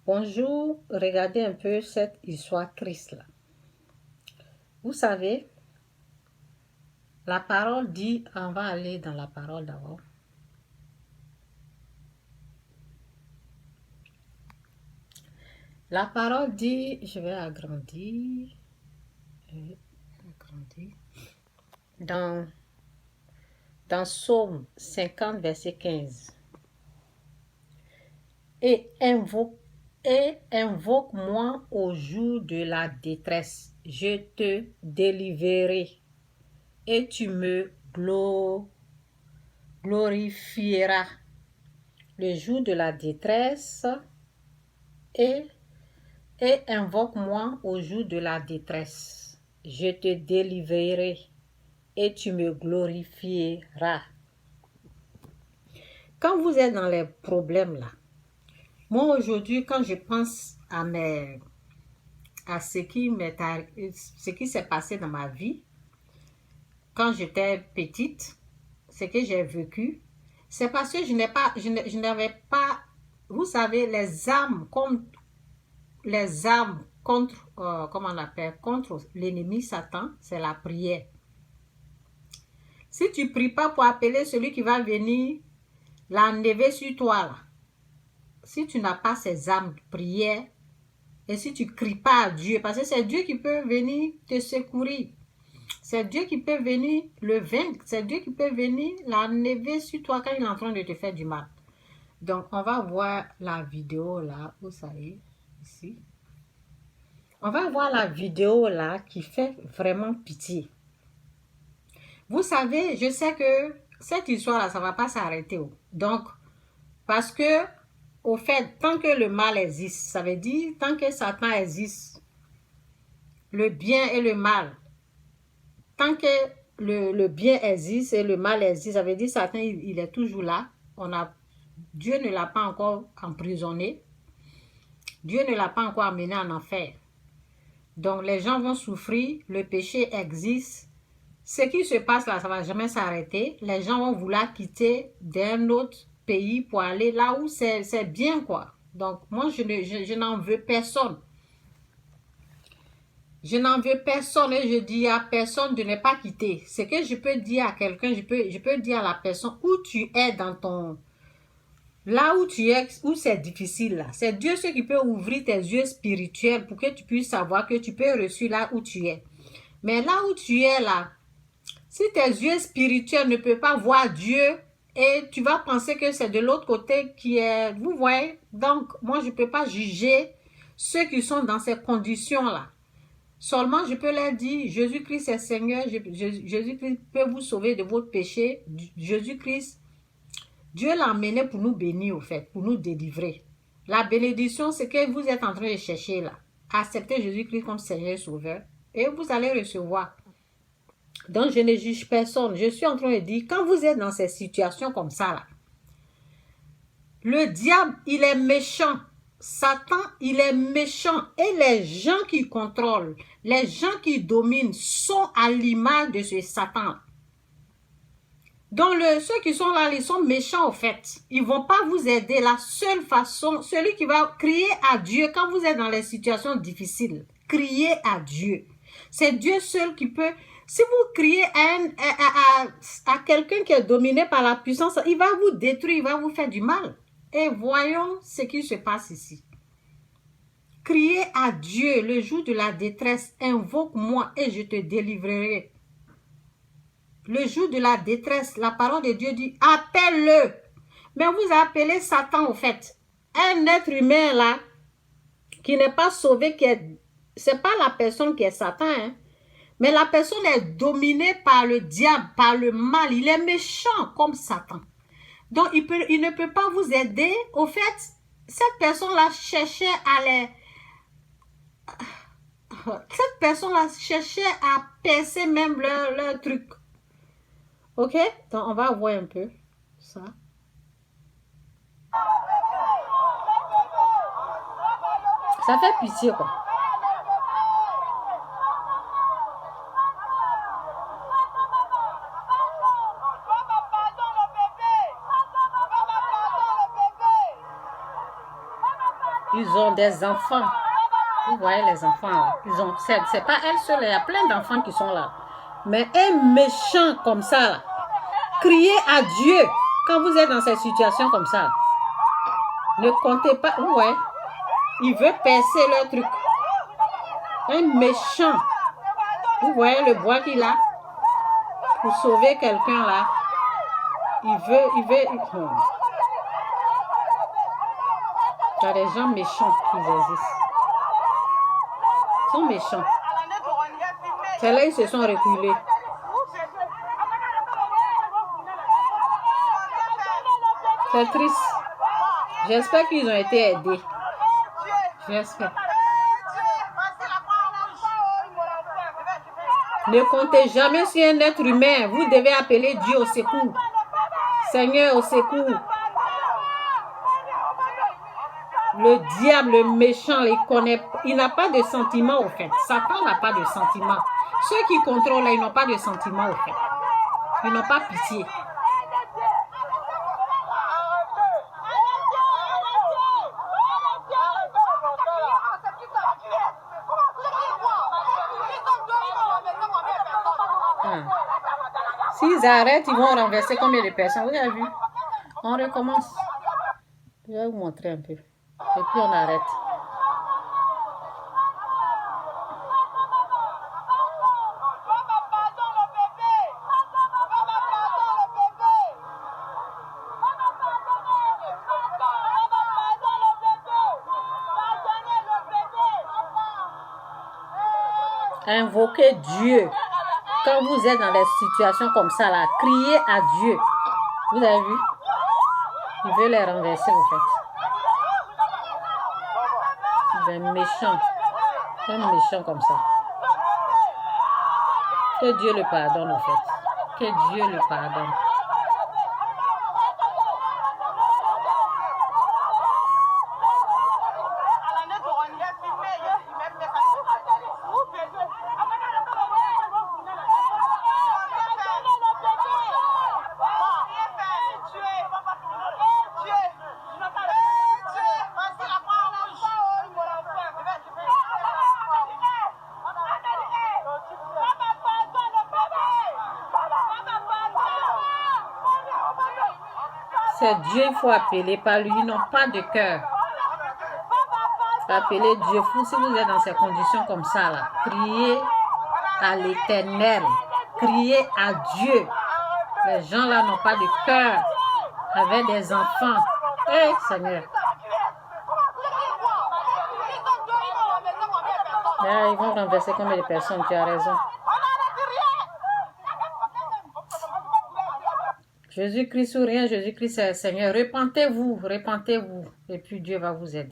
Bonjour, regardez un peu cette histoire triste-là. Vous savez, la parole dit, on va aller dans la parole d'abord. La parole dit, je vais agrandir, dans Psaume 50, verset 15. Et invoque-moi au jour de la détresse, je te délivrerai et tu me glorifieras. Le jour de la détresse et invoque-moi au jour de la détresse. Je te délivrerai et tu me glorifieras. Quand vous êtes dans les problèmes là, moi aujourd'hui quand je pense à ce qui s'est passé dans ma vie, quand j'étais petite, ce que j'ai vécu, c'est parce que je n'avais pas, vous savez, les armes contre, comment on appelle, contre l'ennemi Satan, c'est la prière. Si tu ne pries pas pour appeler celui qui va venir l'enlever sur toi, là, si tu n'as pas ces armes de prière, et si tu ne cries pas à Dieu, parce que c'est Dieu qui peut venir te secourir, c'est Dieu qui peut venir le vaincre, c'est Dieu qui peut venir l'enlever sur toi quand il est en train de te faire du mal. Donc, on va voir la vidéo là, vous savez, ici. On va voir la vidéo là qui fait vraiment pitié. Vous savez, je sais que cette histoire-là, ça ne va pas s'arrêter. Donc, parce que, au fait, tant que le mal existe, ça veut dire, tant que Satan existe, le bien et le mal, tant que le bien existe et le mal existe, ça veut dire Satan, il est toujours là. Dieu ne l'a pas encore emprisonné. Dieu ne l'a pas encore amené en enfer. Donc, les gens vont souffrir, le péché existe. Ce qui se passe là, ça ne va jamais s'arrêter. Les gens vont vouloir quitter d'un autre pays pour aller là où c'est bien, quoi. Donc, moi, je n'en veux personne. Je n'en veux personne et je dis à personne de ne pas quitter. Ce que je peux dire à quelqu'un, je peux dire à la personne où tu es dans ton... Là où tu es, où c'est difficile là. C'est Dieu ce qui peut ouvrir tes yeux spirituels pour que tu puisses savoir que tu peux reçu là où tu es. Mais là où tu es là, si tes yeux spirituels ne peuvent pas voir Dieu et tu vas penser que c'est de l'autre côté qui est... Vous voyez? Donc, moi, je ne peux pas juger ceux qui sont dans ces conditions-là. Seulement, je peux leur dire, Jésus-Christ est Seigneur, Jésus-Christ peut vous sauver de votre péché. Jésus-Christ, Dieu l'a emmené pour nous bénir, au fait, pour nous délivrer. La bénédiction, c'est que vous êtes en train de chercher là. Acceptez Jésus-Christ comme Seigneur et Sauveur et vous allez recevoir. Donc, je ne juge personne. Je suis en train de dire, quand vous êtes dans ces situations comme ça là, le diable, il est méchant. Satan, il est méchant. Et les gens qui contrôlent, les gens qui dominent sont à l'image de ce Satan. Donc, ceux qui sont là, ils sont méchants au fait. Ils ne vont pas vous aider. La seule façon, celui qui va crier à Dieu quand vous êtes dans les situations difficiles, criez à Dieu. C'est Dieu seul qui peut... Si vous criez à quelqu'un qui est dominé par la puissance, il va vous détruire, il va vous faire du mal. Et voyons ce qui se passe ici. Criez à Dieu le jour de la détresse. Invoque-moi et je te délivrerai. Le jour de la détresse, la parole de Dieu dit, appelle-le. Mais vous appelez Satan au fait. Un être humain là, qui n'est pas sauvé, c'est pas la personne qui est Satan, hein. Mais la personne est dominée par le diable, par le mal. Il est méchant comme Satan. Donc, il ne peut pas vous aider. Au fait, cette personne-là cherchait Cette personne-là cherchait à percer même leur truc. Ok? Donc, on va voir un peu ça. Ça fait pitié, quoi. Ils ont des enfants. Vous voyez les enfants là. C'est pas elle seule, il y a plein d'enfants qui sont là. Mais un méchant comme ça là, criez à Dieu quand vous êtes dans cette situation comme ça. Ne comptez pas. Ouais. Il veut percer leur truc. Un méchant. Vous voyez le bois qu'il a pour sauver quelqu'un là. Il veut. Il y a des gens méchants qui existent. Ils sont méchants. C'est là ils se sont reculés. C'est triste. J'espère qu'ils ont été aidés. J'espère. Ne comptez jamais sur un être humain. Vous devez appeler Dieu au secours. Seigneur au secours. Le diable, le méchant, il n'a pas de sentiments au fait. Satan n'a pas de sentiments. Ceux qui contrôlent, ils n'ont pas de sentiments au fait. Ils n'ont pas pitié. S'ils arrêtent, ils vont renverser combien de personnes? Vous avez vu? On recommence. Je vais vous montrer un peu. Et puis on arrête. Invoquez Dieu. Quand vous êtes dans des situations comme ça, là, criez à Dieu. Vous avez vu? Il veut les renverser, en fait. Des méchants. Un méchant comme ça. Que Dieu le pardonne, en fait. Que Dieu le pardonne. C'est Dieu, il faut appeler, pas lui, ils n'ont pas de cœur. Il faut appeler Dieu. Si vous êtes dans ces conditions comme ça, là, priez à l'Éternel, criez à Dieu. Les gens là n'ont pas de cœur, avec des enfants. Eh, Seigneur. Là, ils vont renverser combien de personnes, tu as raison. Jésus-Christ ou rien, Jésus-Christ c'est le Seigneur. Repentez-vous, repentez-vous. Et puis Dieu va vous aider.